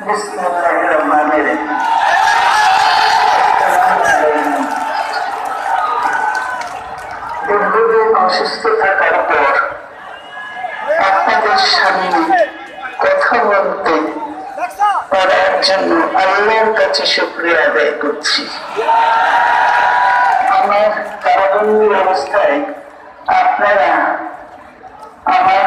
বিসমিল্লাহির রহমানির রহিম। দীর্ঘদিন অসুস্থ থাকার পর আপনাদের সামনে কথা বলতে পারার জন্য আল্লাহর কাছে শুকরিয়া আদায় করছি। আমার কারাবন্দী অবস্থায় আপনারা আমার